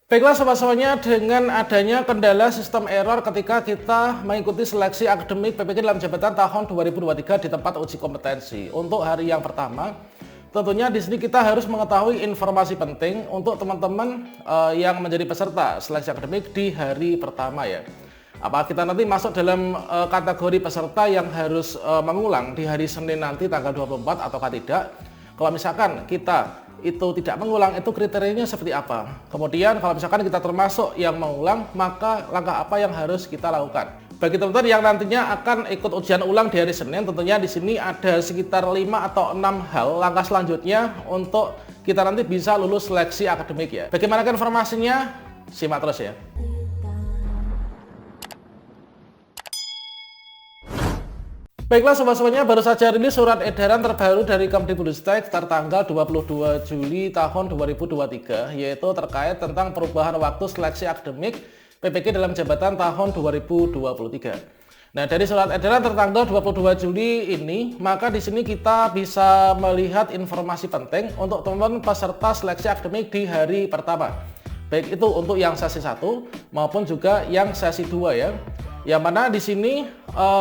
Baiklah sobat-sobatnya, dengan adanya kendala sistem error ketika kita mengikuti seleksi akademik PPK dalam jabatan tahun 2023 di tempat uji kompetensi. Untuk hari yang pertama, tentunya di sini kita harus mengetahui informasi penting untuk teman-teman yang menjadi peserta seleksi akademik di hari pertama ya. Apa kita nanti masuk dalam kategori peserta yang harus mengulang di hari Senin nanti tanggal 24 ataukah tidak? Kalau misalkan kita itu tidak mengulang, itu kriterianya seperti apa? Kemudian kalau misalkan kita termasuk yang mengulang, maka langkah apa yang harus kita lakukan? Bagi teman-teman yang nantinya akan ikut ujian ulang di hari Senin, tentunya di sini ada sekitar 5 atau 6 hal langkah selanjutnya untuk kita nanti bisa lulus seleksi akademik ya. Bagaimana informasinya? Simak terus ya. Baiklah sobat-sobatnya, baru saja rilis surat edaran terbaru dari Kemdikbudristek tertanggal 22 Juli tahun 2023, yaitu terkait tentang perubahan waktu seleksi akademik PPK dalam jabatan tahun 2023. Nah, dari surat edaran tertanggal 22 Juli ini, maka di sini kita bisa melihat informasi penting untuk teman-teman peserta seleksi akademik di hari pertama. Baik itu untuk yang sesi 1 maupun juga yang sesi 2 ya. Yang mana di sini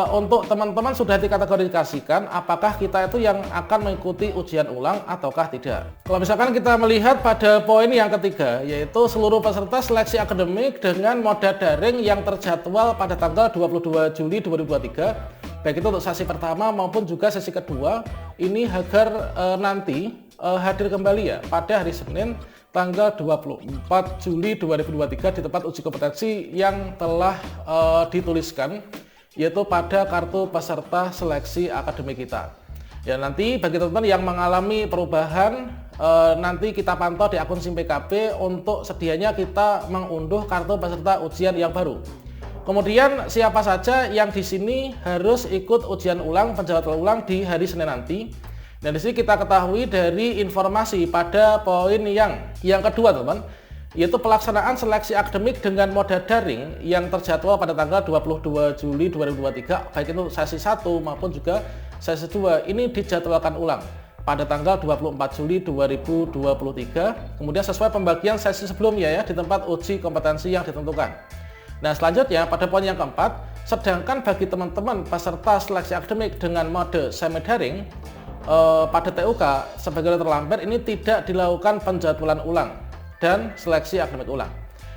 untuk teman-teman sudah dikategorikan apakah kita itu yang akan mengikuti ujian ulang ataukah tidak. Kalau misalkan kita melihat pada poin yang ketiga, yaitu seluruh peserta seleksi akademik dengan moda daring yang terjadwal pada tanggal 22 Juli 2023, baik itu untuk sesi pertama maupun juga sesi kedua, ini agar nanti hadir kembali ya pada hari Senin tanggal 24 Juli 2023 di tempat uji kompetensi yang telah dituliskan, yaitu pada kartu peserta seleksi akademik kita. Ya, nanti bagi teman-teman yang mengalami perubahan, nanti kita pantau di akun SIM PKB untuk sedianya kita mengunduh kartu peserta ujian yang baru. Kemudian siapa saja yang di sini harus ikut ujian ulang, penjadwalan ulang di hari Senin nanti. Dan di sini kita ketahui dari informasi pada poin yang kedua teman-teman, yaitu pelaksanaan seleksi akademik dengan moda daring yang terjadwal pada tanggal 22 Juli 2023, baik itu sesi 1 maupun juga sesi 2, ini dijadwalkan ulang pada tanggal 24 Juli 2023, kemudian sesuai pembagian sesi sebelumnya ya di tempat uji kompetensi yang ditentukan. Nah, selanjutnya pada poin yang keempat, sedangkan bagi teman-teman peserta seleksi akademik dengan mode semi daring pada TUK sebagai terlambat ini tidak dilakukan penjadwalan ulang dan seleksi akademik ulang.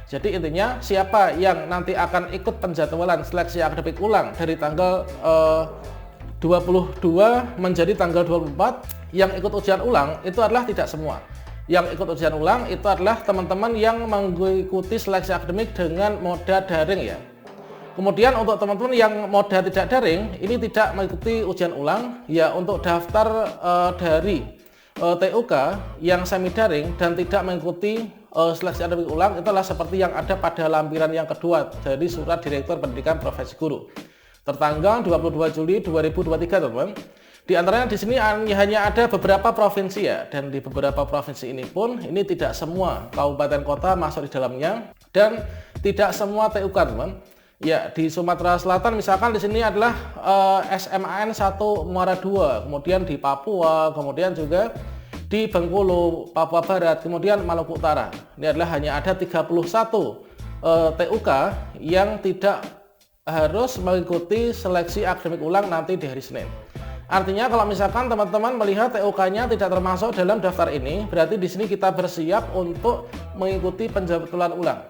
Jadi intinya siapa yang nanti akan ikut penjadwalan seleksi akademik ulang dari tanggal 22 menjadi tanggal 24, yang ikut ujian ulang itu adalah tidak semua. Yang ikut ujian ulang itu adalah teman-teman yang mengikuti seleksi akademik dengan moda daring ya. Kemudian untuk teman-teman yang moda tidak daring, ini tidak mengikuti ujian ulang ya, untuk daftar dari TUK yang semi daring dan tidak mengikuti seleksi akademik ulang, itulah seperti yang ada pada lampiran yang kedua dari Surat Direktur Pendidikan Profesi Guru tertanggal 22 Juli 2023 teman-teman. Di antaranya di sini hanya ada beberapa provinsi ya, dan di beberapa provinsi ini pun ini tidak semua kabupaten kota masuk di dalamnya dan tidak semua TUK teman. Ya, di Sumatera Selatan misalkan di sini adalah SMAN 1 Muara 2, kemudian di Papua, kemudian juga di Bengkulu, Papua Barat, kemudian Maluku Utara. Ini adalah hanya ada 31 TUK yang tidak harus mengikuti seleksi akademik ulang nanti di hari Senin. Artinya kalau misalkan teman-teman melihat TUK-nya tidak termasuk dalam daftar ini, berarti di sini kita bersiap untuk mengikuti penjadwalan ulang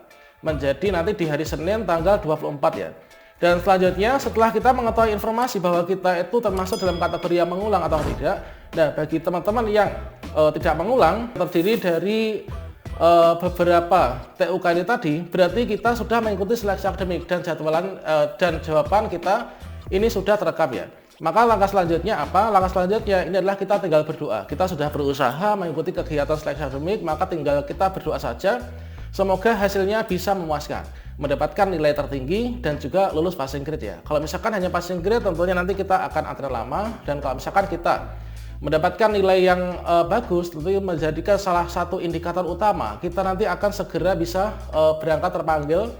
menjadi nanti di hari Senin tanggal 24 ya. Dan selanjutnya setelah kita mengetahui informasi bahwa kita itu termasuk dalam kategori yang mengulang atau tidak, nah bagi teman-teman yang tidak mengulang, terdiri dari beberapa TUK ini tadi, berarti kita sudah mengikuti seleksi akademik dan jadwalan dan jawaban kita ini sudah terekam ya. Maka langkah selanjutnya apa? Langkah selanjutnya ini adalah kita tinggal berdoa. Kita sudah berusaha mengikuti kegiatan seleksi akademik, maka tinggal kita berdoa saja. Semoga hasilnya bisa memuaskan, mendapatkan nilai tertinggi dan juga lulus passing grade ya. Kalau misalkan hanya passing grade, tentunya nanti kita akan antri lama, dan kalau misalkan kita mendapatkan nilai yang bagus, tentu menjadikan salah satu indikator utama kita nanti akan segera bisa berangkat terpanggil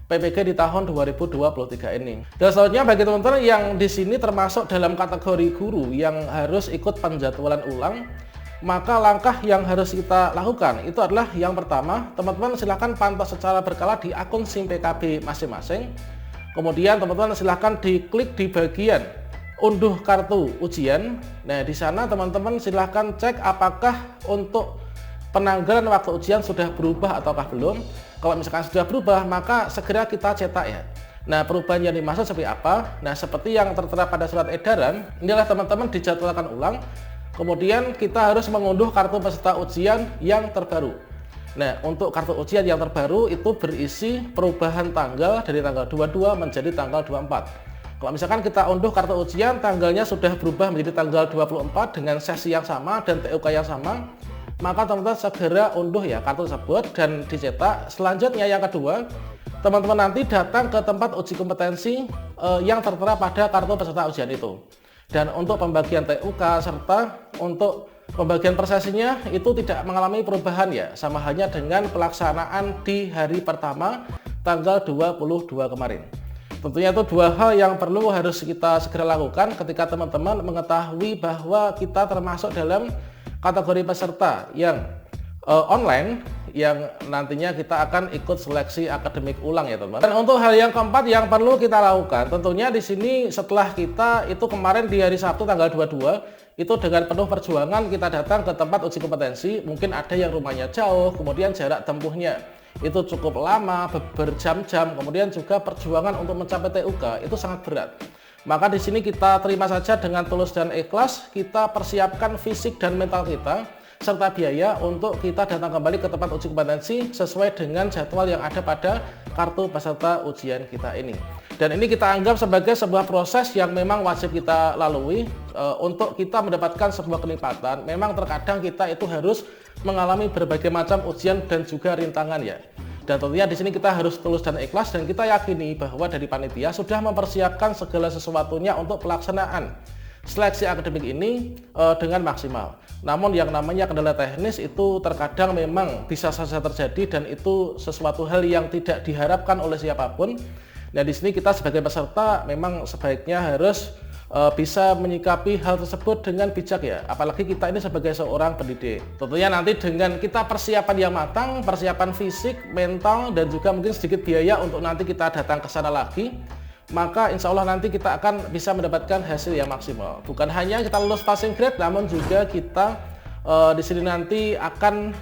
PPG di tahun 2023 ini. Dan selanjutnya bagi teman-teman yang di sini termasuk dalam kategori guru yang harus ikut penjadwalan ulang, maka langkah yang harus kita lakukan itu adalah yang pertama, teman-teman silahkan pantau secara berkala di akun SIM PKB masing-masing. Kemudian teman-teman silahkan diklik di bagian unduh kartu ujian. Nah, di sana teman-teman silahkan cek apakah untuk penanggalan waktu ujian sudah berubah ataukah belum. Kalau misalkan sudah berubah, maka segera kita cetak ya. Nah, perubahan yang dimaksud seperti apa? Nah, seperti yang tertera pada surat edaran, inilah teman-teman dijadwalkan ulang. Kemudian kita harus mengunduh kartu peserta ujian yang terbaru. Nah, untuk kartu ujian yang terbaru itu berisi perubahan tanggal dari tanggal 22 menjadi tanggal 24. Kalau misalkan kita unduh kartu ujian, tanggalnya sudah berubah menjadi tanggal 24 dengan sesi yang sama dan TUK yang sama, maka teman-teman segera unduh ya kartu tersebut dan dicetak. Selanjutnya yang kedua, teman-teman nanti datang ke tempat uji kompetensi yang tertera pada kartu peserta ujian itu. Dan untuk pembagian TUK serta untuk pembagian persesinya itu tidak mengalami perubahan ya, sama halnya dengan pelaksanaan di hari pertama tanggal 22 kemarin. Tentunya itu dua hal yang harus kita segera lakukan ketika teman-teman mengetahui bahwa kita termasuk dalam kategori peserta yang online yang nantinya kita akan ikut seleksi akademik ulang ya teman-teman. Dan untuk hal yang keempat yang perlu kita lakukan, tentunya di sini setelah kita itu kemarin di hari Sabtu tanggal 22 itu dengan penuh perjuangan kita datang ke tempat uji kompetensi, mungkin ada yang rumahnya jauh, kemudian jarak tempuhnya itu cukup lama, berjam-jam, kemudian juga perjuangan untuk mencapai TUK itu sangat berat. Maka di sini kita terima saja dengan tulus dan ikhlas, kita persiapkan fisik dan mental kita serta biaya untuk kita datang kembali ke tempat uji kompetensi sesuai dengan jadwal yang ada pada kartu peserta ujian kita ini. Dan ini kita anggap sebagai sebuah proses yang memang wajib kita lalui untuk kita mendapatkan sebuah kenikmatan. Memang terkadang kita itu harus mengalami berbagai macam ujian dan juga rintangan ya. Dan tentunya di sini kita harus tulus dan ikhlas dan kita yakini bahwa dari panitia sudah mempersiapkan segala sesuatunya untuk pelaksanaan seleksi akademik ini dengan maksimal. Namun yang namanya kendala teknis itu terkadang memang bisa saja terjadi dan itu sesuatu hal yang tidak diharapkan oleh siapapun. Nah, di sini kita sebagai peserta memang sebaiknya harus bisa menyikapi hal tersebut dengan bijak ya. Apalagi kita ini sebagai seorang pendidik. Tentunya nanti dengan kita persiapan yang matang, persiapan fisik, mental dan juga mungkin sedikit biaya untuk nanti kita datang ke sana lagi, maka insya Allah nanti kita akan bisa mendapatkan hasil yang maksimal. Bukan hanya kita lulus passing grade, namun juga kita di sini nanti akan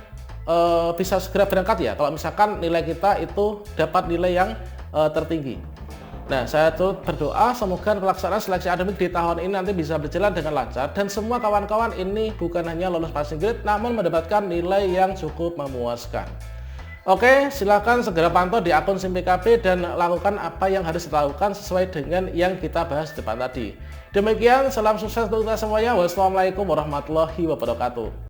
bisa segera berangkat ya. Kalau misalkan nilai kita itu dapat nilai yang tertinggi. Nah, saya turut berdoa semoga pelaksanaan seleksi akademik di tahun ini nanti bisa berjalan dengan lancar dan semua kawan-kawan ini bukan hanya lulus passing grade, namun mendapatkan nilai yang cukup memuaskan. Oke, silakan segera pantau di akun SIM PKB dan lakukan apa yang harus dilakukan sesuai dengan yang kita bahas di depan tadi. Demikian, salam sukses untuk kita semuanya. Wassalamualaikum warahmatullahi wabarakatuh.